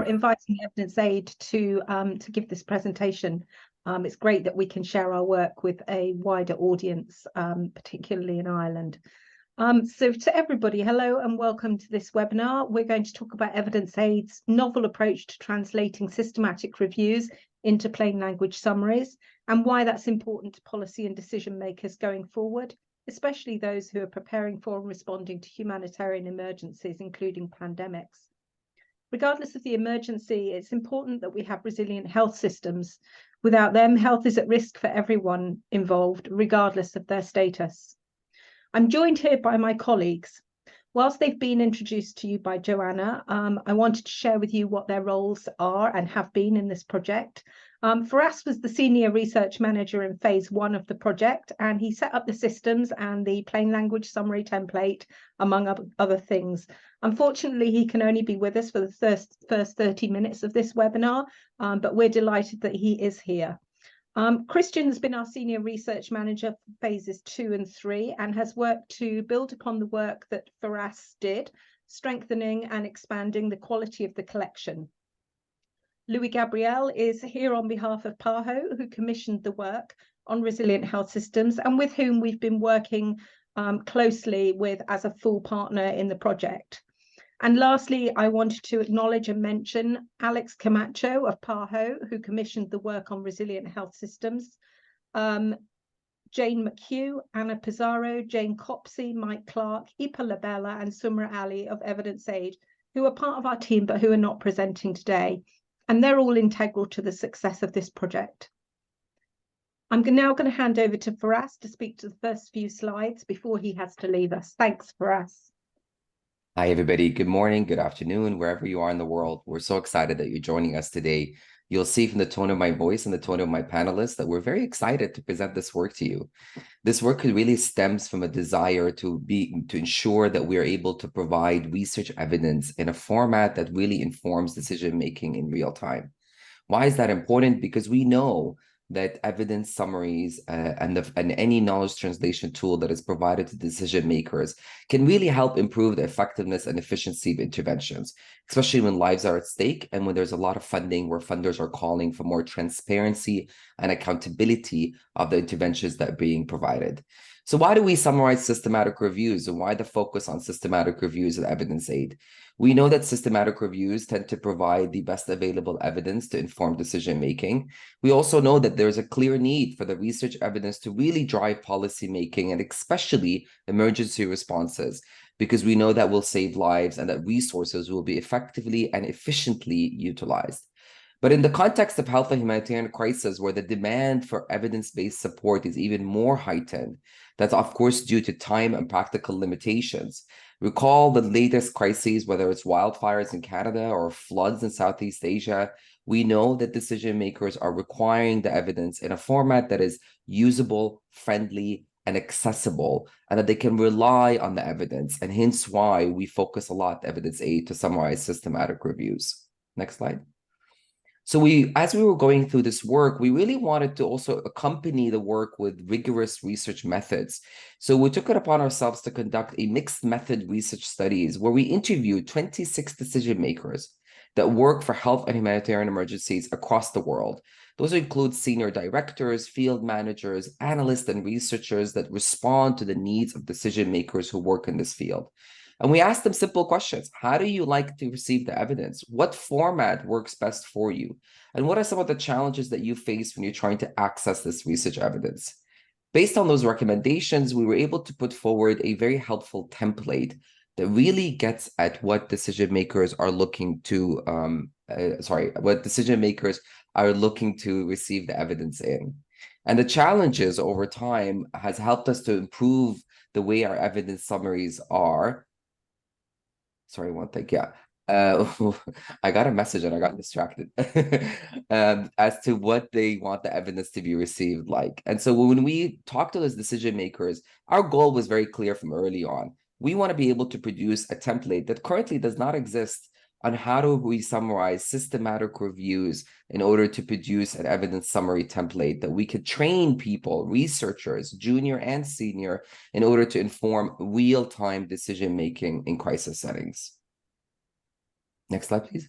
for inviting Evidence Aid to give this presentation. It's great that we can share our work with a wider audience, particularly in Ireland. So to everybody, hello and welcome to this webinar. We're going to talk about Evidence Aid's novel approach to translating systematic reviews into plain language summaries and why that's important to policy and decision makers going forward, especially those who are preparing for and responding to humanitarian emergencies, including pandemics. Regardless of the emergency, it's important that we have resilient health systems. Without them, health is at risk for everyone involved, regardless of their status. I'm joined here by my colleagues. Whilst they've been introduced to you by Joanna, I wanted to share with you what their roles are and have been in this project. Firas was the senior research manager in phase 1 of the project, and he set up the systems and the plain language summary template, among other things. Unfortunately, he can only be with us for the first 30 minutes of this webinar, but we're delighted that he is here. Christian has been our senior research manager for phases 2 and 3 and has worked to build upon the work that Firas did, strengthening and expanding the quality of the collection. Louis Gabriel is here on behalf of PAHO, who commissioned the work on resilient health systems and with whom we've been working closely with as a full partner in the project. And lastly, I wanted to acknowledge and mention Alex Camacho of PAHO, who commissioned the work on resilient health systems, Jane McHugh, Anna Pizarro, Jane Copsey, Mike Clark, Ipa Labella, and Sumra Ali of Evidence Aid, who are part of our team but who are not presenting today. And they're all integral to the success of this project. I'm now going to hand over to Firas to speak to the first few slides before he has to leave us. Thanks, Firas. Hi, everybody. Good morning, good afternoon, wherever you are in the world. We're so excited that you're joining us today. You'll see from the tone of my voice and the tone of my panelists that we're very excited to present this work to you. This work really stems from a desire to ensure that we are able to provide research evidence in a format that really informs decision-making in real time. Why is that important? Because we know that evidence summaries and any knowledge translation tool that is provided to decision makers can really help improve the effectiveness and efficiency of interventions, especially when lives are at stake and when there's a lot of funding where funders are calling for more transparency and accountability of the interventions that are being provided. So why do we summarize systematic reviews, and why the focus on systematic reviews of Evidence Aid? We know that systematic reviews tend to provide the best available evidence to inform decision-making. We also know that there's a clear need for the research evidence to really drive policy-making and especially emergency responses, because we know that will save lives and that resources will be effectively and efficiently utilized. But in the context of health and humanitarian crisis, where the demand for evidence-based support is even more heightened, that's of course due to time and practical limitations. Recall the latest crises, whether it's wildfires in Canada or floods in Southeast Asia. We know that decision makers are requiring the evidence in a format that is usable, friendly, and accessible, and that they can rely on the evidence, and hence why we focus a lot Evidence Aid to summarize systematic reviews. Next slide. So as we were going through this work, we really wanted to also accompany the work with rigorous research methods. So we took it upon ourselves to conduct a mixed method research studies where we interviewed 26 decision makers that work for health and humanitarian emergencies across the world. Those include senior directors, field managers, analysts, and researchers that respond to the needs of decision makers who work in this field. And we asked them simple questions. How do you like to receive the evidence? What format works best for you? And what are some of the challenges that you face when you're trying to access this research evidence? Based on those recommendations, we were able to put forward a very helpful template that really gets at what decision makers are looking to, what decision makers are looking to receive the evidence in. And the challenges over time has helped us to improve the way our evidence summaries are. Sorry, one thing, yeah. I got a message and I got distracted as to what they want the evidence to be received like. And so when we talk to those decision makers, our goal was very clear from early on. We want to be able to produce a template that currently does not exist on how do we summarize systematic reviews in order to produce an evidence summary template that we could train people, researchers, junior and senior, in order to inform real-time decision-making in crisis settings. Next slide, please.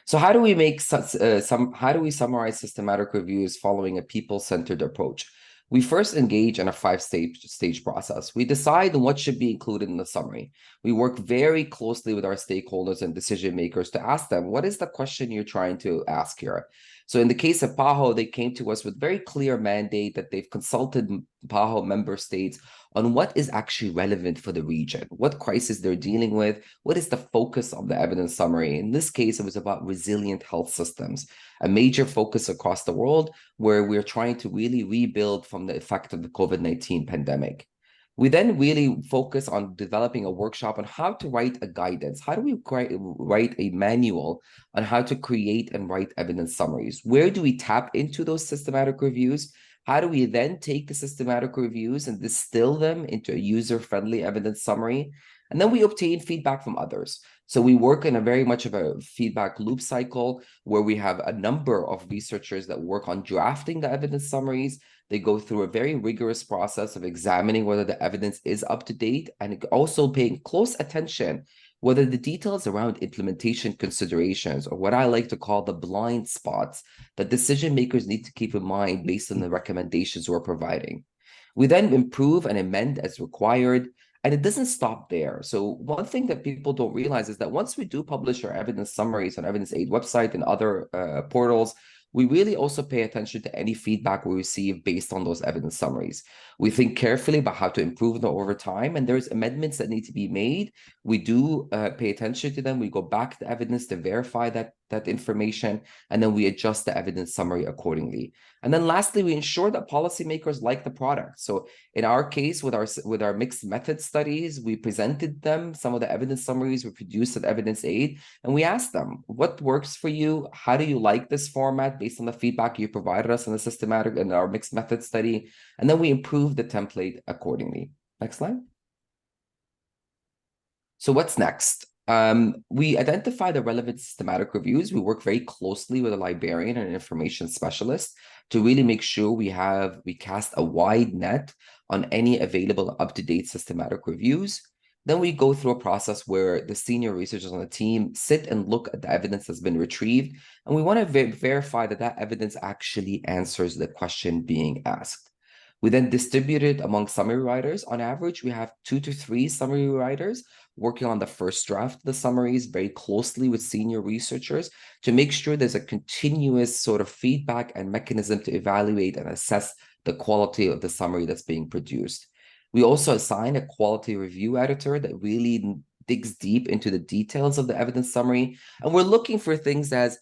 So how do we make how do we summarize systematic reviews following a people-centered approach? We first engage in a five-stage process. We decide on what should be included in the summary. We work very closely with our stakeholders and decision makers to ask them, what is the question you're trying to ask here? So in the case of PAHO, they came to us with very clear mandate that they've consulted PAHO member states on what is actually relevant for the region, what crisis they're dealing with, what is the focus of the evidence summary. In this case, it was about resilient health systems, a major focus across the world where we're trying to really rebuild from the effect of the COVID-19 pandemic. We then really focus on developing a workshop on how to write a guidance. How do we write a manual on how to create and write evidence summaries? Where do we tap into those systematic reviews? How do we then take the systematic reviews and distill them into a user-friendly evidence summary? And then we obtain feedback from others. So we work in a very much of a feedback loop cycle where we have a number of researchers that work on drafting the evidence summaries. They go through a very rigorous process of examining whether the evidence is up to date and also paying close attention whether the details around implementation considerations, or what I like to call the blind spots, that decision makers need to keep in mind based on the recommendations we're providing. We then improve and amend as required, and it doesn't stop there. So one thing that people don't realize is that once we do publish our evidence summaries on Evidence Aid website and other portals, we really also pay attention to any feedback we receive based on those evidence summaries. We think carefully about how to improve them over time, and there's amendments that need to be made. We do pay attention to them. We go back to evidence to verify that information, and then we adjust the evidence summary accordingly. And then lastly, we ensure that policymakers like the product. So in our case, with our mixed method studies, we presented them some of the evidence summaries we produced at Evidence Aid, and we asked them, what works for you? How do you like this format based on the feedback you provided us in the systematic and our mixed method study? And then we improved the template accordingly. Next slide. So what's next? We identify the relevant systematic reviews. We work very closely with a librarian and an information specialist to really make sure we cast a wide net on any available up-to-date systematic reviews. Then we go through a process where the senior researchers on the team sit and look at the evidence that's been retrieved, and we want to verify that that evidence actually answers the question being asked. We then distribute it among summary writers. On average, we have 2 to 3 summary writers working on the first draft of the summaries very closely with senior researchers to make sure there's a continuous sort of feedback and mechanism to evaluate and assess the quality of the summary that's being produced. We also assign a quality review editor that really digs deep into the details of the evidence summary. And we're looking for things as,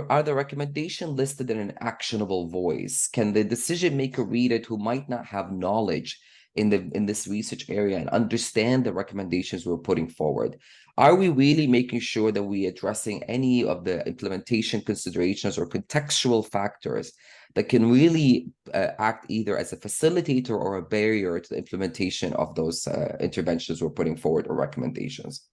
are the recommendations listed in an actionable voice? Can the decision maker read it who might not have knowledge in this research area and understand the recommendations we're putting forward? Are we really making sure that we're addressing any of the implementation considerations or contextual factors that can really act either as a facilitator or a barrier to the implementation of those interventions we're putting forward or recommendations?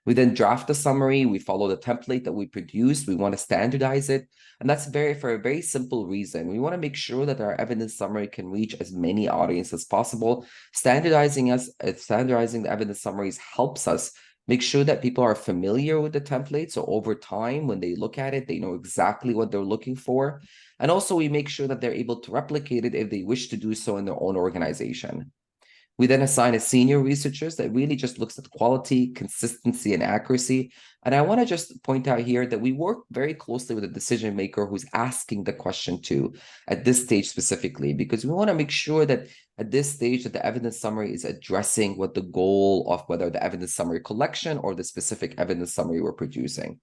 We then draft a summary. We follow the template that we produced. We want to standardize it. And that's for a very simple reason. We want to make sure that our evidence summary can reach as many audiences as possible. Standardizing the evidence summaries helps us make sure that people are familiar with the template. So over time, when they look at it, they know exactly what they're looking for. And also we make sure that they're able to replicate it if they wish to do so in their own organization. We then assign a senior researchers that really just looks at quality, consistency, and accuracy. And I want to just point out here that we work very closely with a decision maker who's asking the question too at this stage specifically, because we want to make sure that at this stage that the evidence summary is addressing what the goal of whether the evidence summary collection or the specific evidence summary we're producing.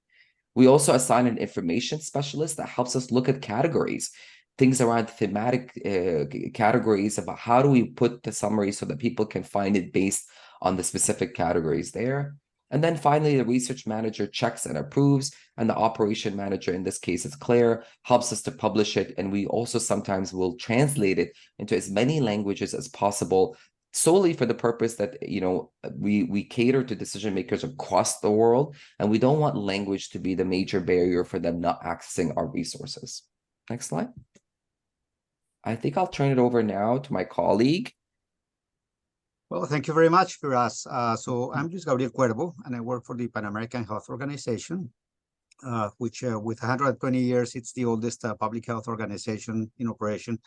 We also assign an information specialist that helps us look at categories, things around thematic categories about how do we put the summary so that people can find it based on the specific categories there. And then finally, the research manager checks and approves, and the operation manager, in this case, it's Claire, helps us to publish it. And we also sometimes will translate it into as many languages as possible, solely for the purpose that, we cater to decision makers across the world, and we don't want language to be the major barrier for them not accessing our resources. Next slide. I think I'll turn it over now to my colleague. Well, thank you very much, Firas. So I'm Luis Gabriel Cuervo, and I work for the Pan American Health Organization. which with 120 years, it's the oldest public health organization in operation.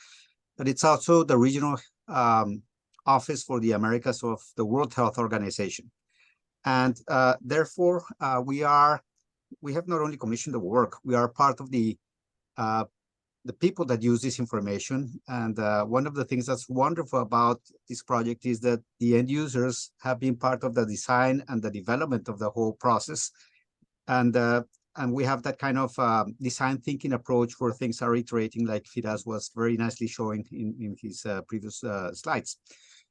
But it's also the regional office for the Americas of the World Health Organization. And therefore, we have not only commissioned the work, we are part of the people that use this information. And one of the things that's wonderful about this project is that the end users have been part of the design and the development of the whole process. And we have that kind of design thinking approach where things are iterating, like Firas was very nicely showing in his previous slides.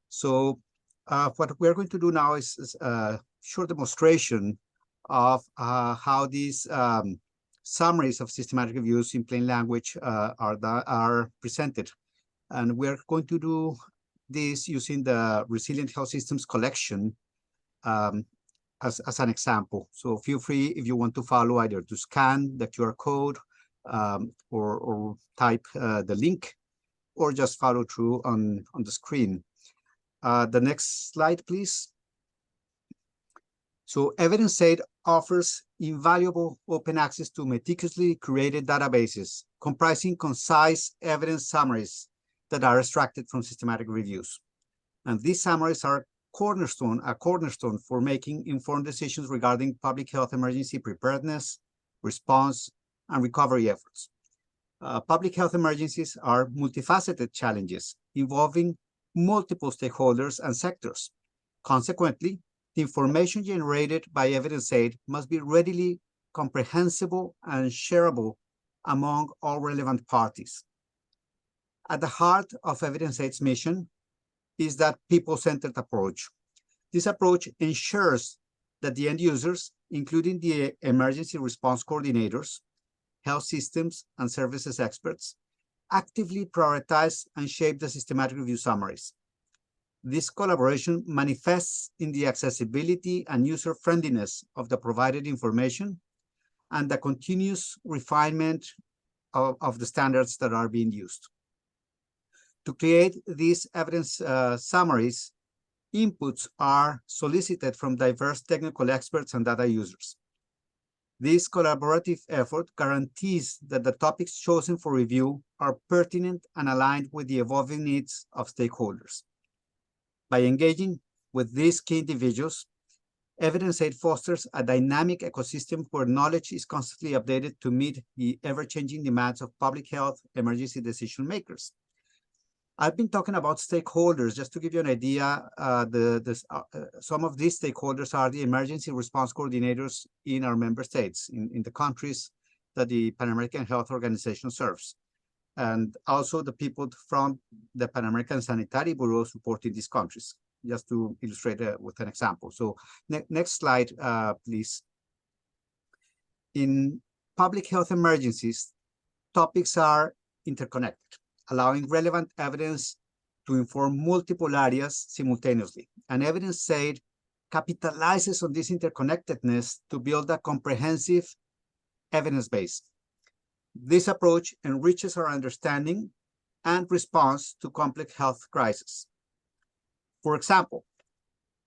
So what we're going to do now is a short demonstration of how these summaries of systematic reviews in plain language are presented. And we're going to do this using the Resilient Health Systems collection as an example. So feel free, if you want to follow, either to scan the QR code or type the link, or just follow through on the screen. The next slide, please. So EvidenceAid offers invaluable open access to meticulously curated databases comprising concise evidence summaries that are extracted from systematic reviews. And these summaries are a cornerstone for making informed decisions regarding public health emergency preparedness, response, and recovery efforts. Public health emergencies are multifaceted challenges involving multiple stakeholders and sectors. Consequently, the information generated by EvidenceAid must be readily comprehensible and shareable among all relevant parties. At the heart of EvidenceAid's mission is that people-centered approach. This approach ensures that the end users, including the emergency response coordinators, health systems, and services experts, actively prioritize and shape the systematic review summaries. This collaboration manifests in the accessibility and user-friendliness of the provided information and the continuous refinement of the standards that are being used. To create these evidence summaries, inputs are solicited from diverse technical experts and data users. This collaborative effort guarantees that the topics chosen for review are pertinent and aligned with the evolving needs of stakeholders. By engaging with these key individuals, EvidenceAid fosters a dynamic ecosystem where knowledge is constantly updated to meet the ever-changing demands of public health emergency decision makers. I've been talking about stakeholders. Just to give you an idea, some of these stakeholders are the emergency response coordinators in our member states, in the countries that the Pan American Health Organization serves, and also the people from the Pan American Sanitary Bureau supporting these countries, just to illustrate with an example. So next slide, please. In public health emergencies, topics are interconnected, allowing relevant evidence to inform multiple areas simultaneously. And EvidenceAid capitalizes on this interconnectedness to build a comprehensive evidence base. This approach enriches our understanding and response to complex health crises. For example,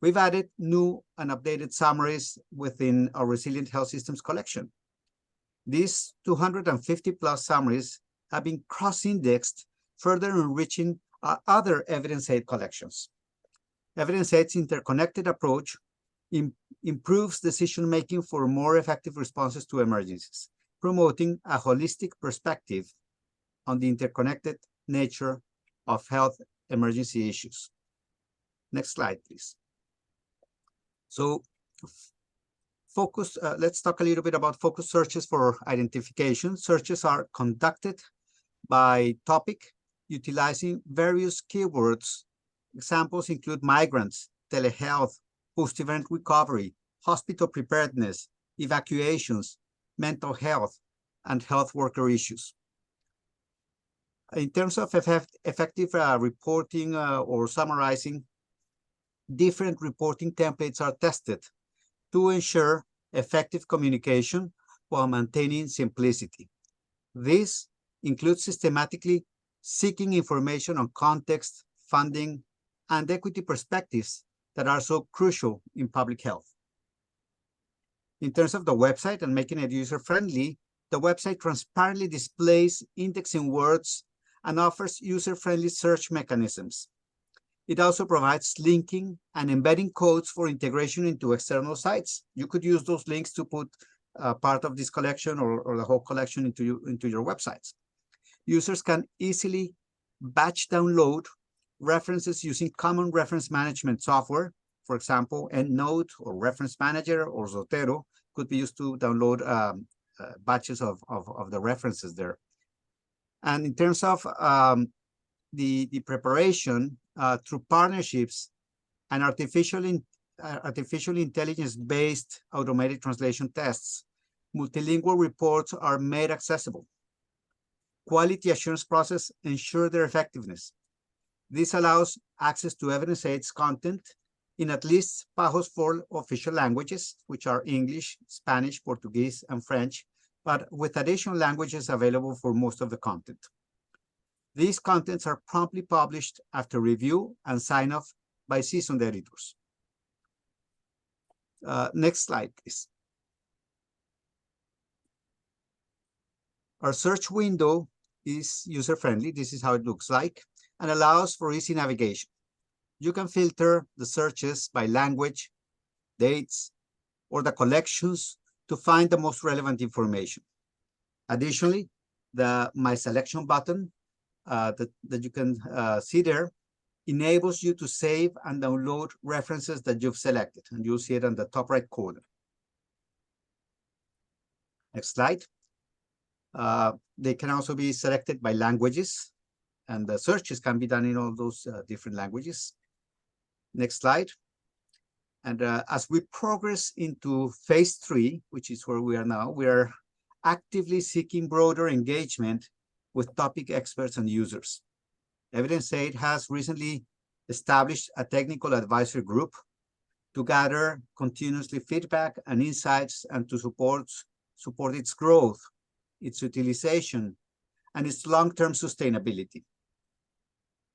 we've added new and updated summaries within our Resilient Health Systems collection. These 250 plus summaries have been cross-indexed, further enriching our other EvidenceAid collections. EvidenceAid's interconnected approach improves decision-making for more effective responses to emergencies, promoting a holistic perspective on the interconnected nature of health emergency issues. Next slide, please. So let's talk a little bit about focus searches for identification. Searches are conducted by topic, utilizing various keywords. Examples include migrants, telehealth, post-event recovery, hospital preparedness, evacuations, mental health, and health worker issues. In terms of effective reporting or summarizing, different reporting templates are tested to ensure effective communication while maintaining simplicity. This includes systematically seeking information on context, funding, and equity perspectives that are so crucial in public health. In terms of the website and making it user-friendly, the website transparently displays indexing words and offers user-friendly search mechanisms. It also provides linking and embedding codes for integration into external sites. You could use those links to put part of this collection or the whole collection into your websites. Users can easily batch download references using common reference management software. For example, EndNote or Reference Manager or Zotero could be used to download batches of the references there. And in terms of the preparation through partnerships and artificial intelligence-based automated translation tests, multilingual reports are made accessible. Quality assurance process ensure their effectiveness. This allows access to evidence aids content in at least PAHO's 4 official languages, which are English, Spanish, Portuguese, and French, but with additional languages available for most of the content. These contents are promptly published after review and sign-off by seasoned editors. Next slide, please. Our search window is user-friendly. This is how it looks like, and allows for easy navigation. You can filter the searches by language, dates, or the collections to find the most relevant information. Additionally, the My Selection button that you can see there enables you to save and download references that you've selected, and you'll see it on the top right corner. Next slide. They can also be selected by languages, and the searches can be done in all those different languages. Next slide. And as we progress into phase 3, which is where we are now, we are actively seeking broader engagement with topic experts and users. Evidence Aid has recently established a technical advisory group to gather continuously feedback and insights and to support its growth, its utilization, and its long-term sustainability.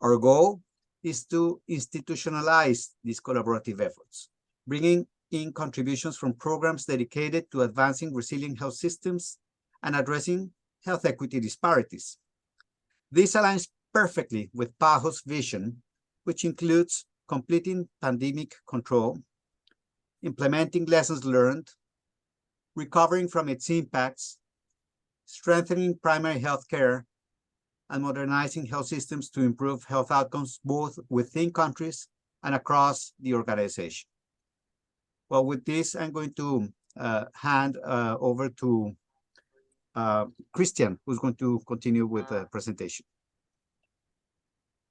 Our goal is to institutionalize these collaborative efforts, bringing in contributions from programs dedicated to advancing resilient health systems and addressing health equity disparities. This aligns perfectly with PAHO's vision, which includes completing pandemic control, implementing lessons learned, recovering from its impacts, strengthening primary health care, and modernizing health systems to improve health outcomes both within countries and across the organization. Well, with this, I'm going to hand over to Christian, who's going to continue with the presentation.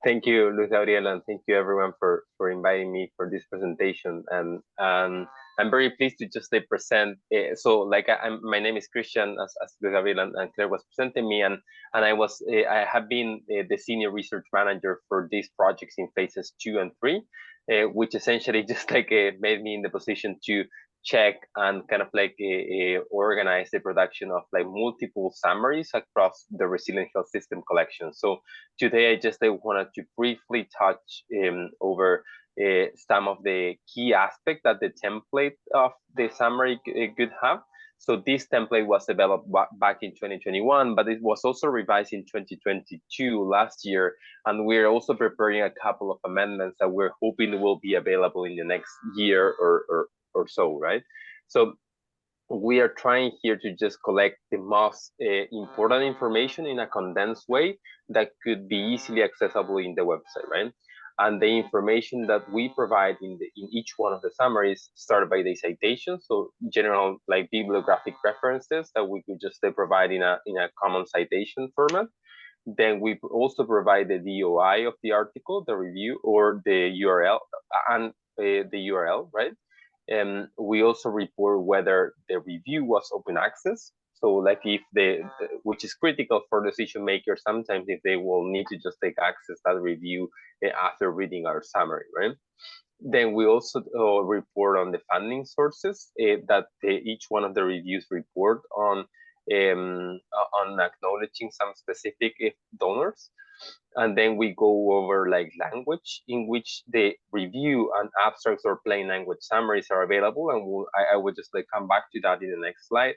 Thank you, Luis Gabriel, and thank you everyone for inviting me for this presentation. And I'm very pleased to just present. So, like, my name is Christian, as Luis Gabriel and Claire was presenting me, and I have been the senior research manager for these projects in phases 2 and 3, which essentially just made me in the position to check and kind of organize the production of multiple summaries across the resilient health system collection. So today I just wanted to briefly touch over some of the key aspects that the template of the summary could have. So this template was developed back in 2021, but it was also revised in 2022 last year. And we're also preparing a couple of amendments that we're hoping will be available in the next year or so, right? So we are trying here to just collect the most important information in a condensed way that could be easily accessible in the website, right? And the information that we provide in each one of the summaries start by the citation, so general bibliographic references that we could just provide in a common citation format. Then we also provide the DOI of the article, the review, or the URL, and the URL, right? And we also report whether the review was open access. So if which is critical for decision makers sometimes, if they will need to just take access that review after reading our summary, right? Then we also report on the funding sources that each one of the reviews report on acknowledging some specific donors. And then we go over like language in which the review and abstracts or plain language summaries are available. And I will just like come back to that in the next slide.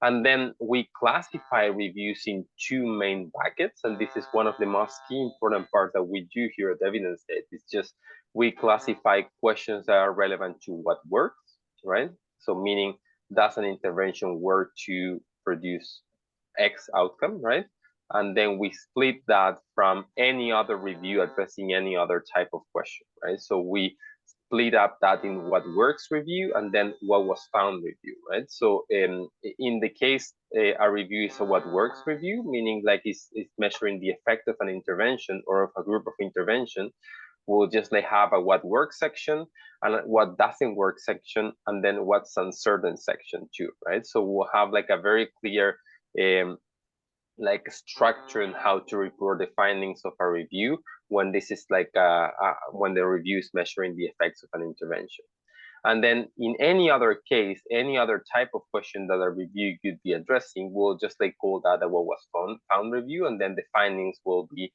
And then we classify reviews in two main buckets. And this is one of the most key important parts that we do here at Evidence State. It's just we classify questions that are relevant to what works, right? So meaning, does an intervention work to produce X outcome, right? And then we split that from any other review addressing any other type of question, right? So we split up that in what works review and then what was found review, right? So in the case, a review is a what works review, meaning like it's measuring the effect of an intervention or of a group of intervention. We'll just like have a what works section and what doesn't work section, and then what's uncertain section too, right? So we'll have like a very clear like structure and how to report the findings of a review when this is like when the review is measuring the effects of an intervention. And then in any other case, any other type of question that a review could be addressing, we'll just like call that a what was found review, and then the findings will be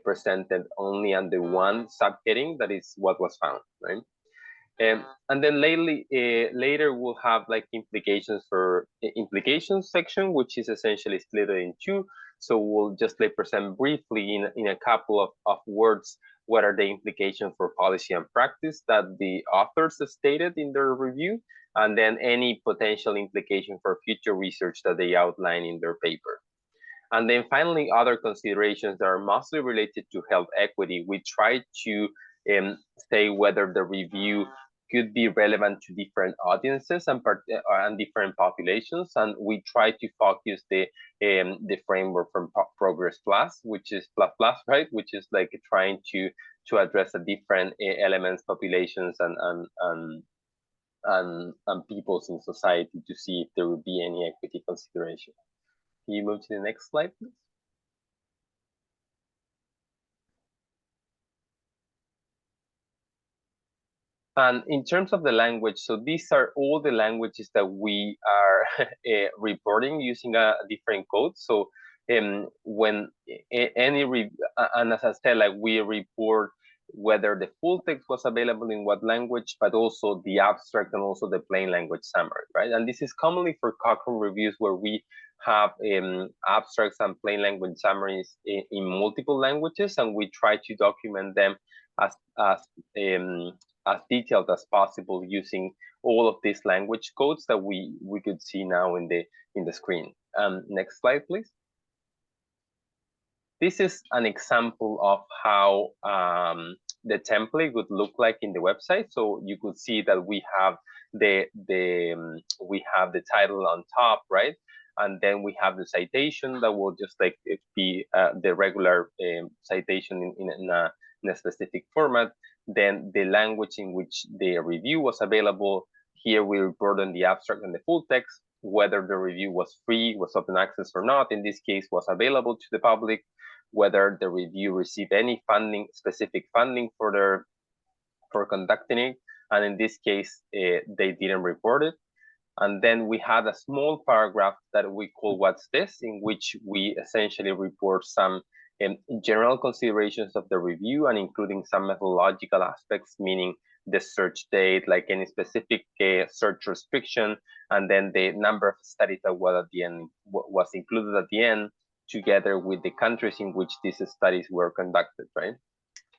presented only under one subheading, that is what was found, right? And then later we'll have like implications for implications section, which is essentially split in two. So we'll just like present briefly in a couple of words what are the implications for policy and practice that the authors stated in their review, and then any potential implication for future research that they outline in their paper. And then finally, other considerations that are mostly related to health equity. We try to say whether the review could be relevant to different audiences and different populations, and we try to focus the framework from Progress Plus, which is plus, right, which is like trying to address the different elements, populations, and peoples in society to see if there would be any equity consideration. Can you move to the next slide, please? And in terms of the language, so these are all the languages that we are reporting using a different code. So when and as I said, like we report whether the full text was available in what language, but also the abstract and also the plain language summary, right? And this is commonly for Cochrane reviews where we have abstracts and plain language summaries in multiple languages, and we try to document them as detailed as possible using all of these language codes that we could see now in the screen. Next slide, please. This is an example of how the template would look like in the website. So you could see that we have the title on top, right? And then we have the citation that will just like be the regular citation in a specific format. Then the language in which the review was available. Here we report on the abstract and the full text, whether the review was free, was open access or not. In this case, was available to the public, whether the review received any funding, specific funding for conducting it. And in this case, they didn't report it. And then we had a small paragraph that we call What's This, in which we essentially report some general considerations of the review and including some methodological aspects, meaning the search date, like any specific search restriction, and then the number of studies that was at the end was included at the end, together with the countries in which these studies were conducted, right?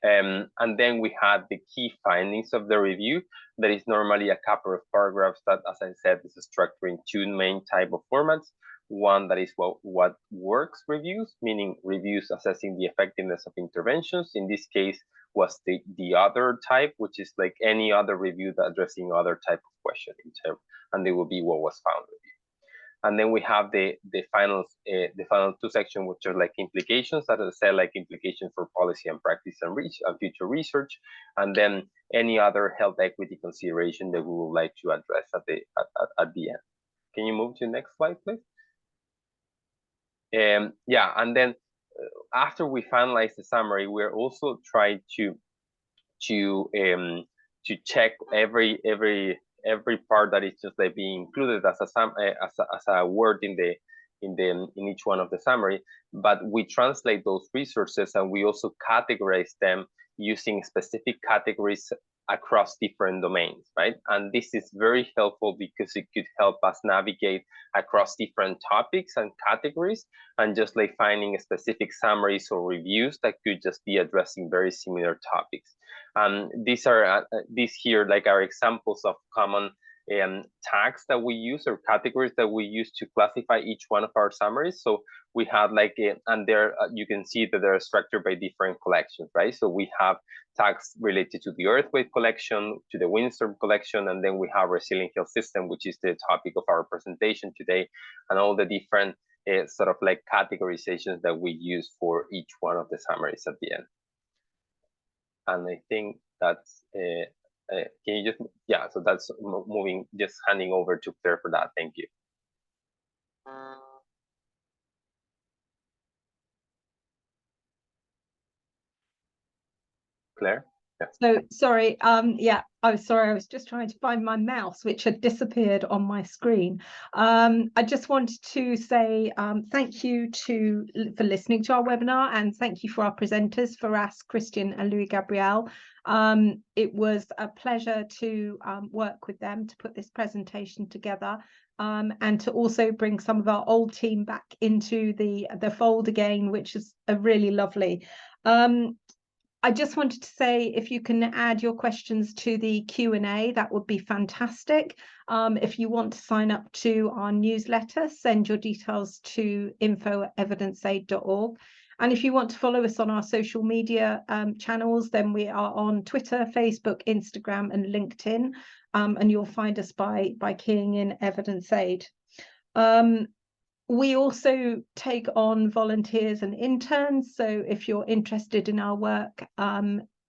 And then we had the key findings of the review. That is normally a couple of paragraphs that, as I said, is structured in two main type of formats. One that is what works reviews, meaning reviews assessing the effectiveness of interventions. In this case, was the other type, which is like any other review that addressing other type of question in term, and they will be what was found review. And then we have the final two sections, which are like implications, that I said, like implications for policy and practice and future research, and then any other health equity consideration that we would like to address at the end. Can you move to the next slide, please? Yeah, and then after we finalize the summary, we're also trying to check every part that is just like being included as a word in in each one of the summary, but we translate those resources and we also categorize them using specific categories across different domains, right? And this is very helpful because it could help us navigate across different topics and categories, and just like finding specific summaries or reviews that could just be addressing very similar topics. These here like are examples of common tags that we use or categories that we use to classify each one of our summaries. So we have like, and there you can see that they're structured by different collections, right? So we have tags related to the earthquake collection, to the windstorm collection, and then we have resilient health system, which is the topic of our presentation today, and all the different sort of like categorizations that we use for each one of the summaries at the end. And I think that's, can you just, yeah, so that's moving, just handing over to Claire for that. Thank you. Claire? Yeah. So sorry, yeah, I was sorry, I was just trying to find my mouse, which had disappeared on my screen. I just wanted to say thank you for listening to our webinar, and thank you for our presenters, Faraz, Christian and Louis Gabriel. It was a pleasure to work with them to put this presentation together, and to also bring some of our old team back into the fold again, which is a really lovely. I just wanted to say, if you can add your questions to the Q&A, that would be fantastic. If you want to sign up to our newsletter, send your details to info@evidenceaid.org. And if you want to follow us on our social media channels, then we are on Twitter, Facebook, Instagram, and LinkedIn. And you'll find us by keying in Evidence Aid. We also take on volunteers and interns. So if you're interested in our work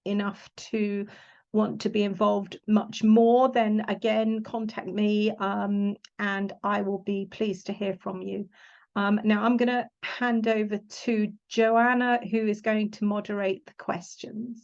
enough to want to be involved much more, then again, contact me and I will be pleased to hear from you. Now I'm going to hand over to Joanna, who is going to moderate the questions.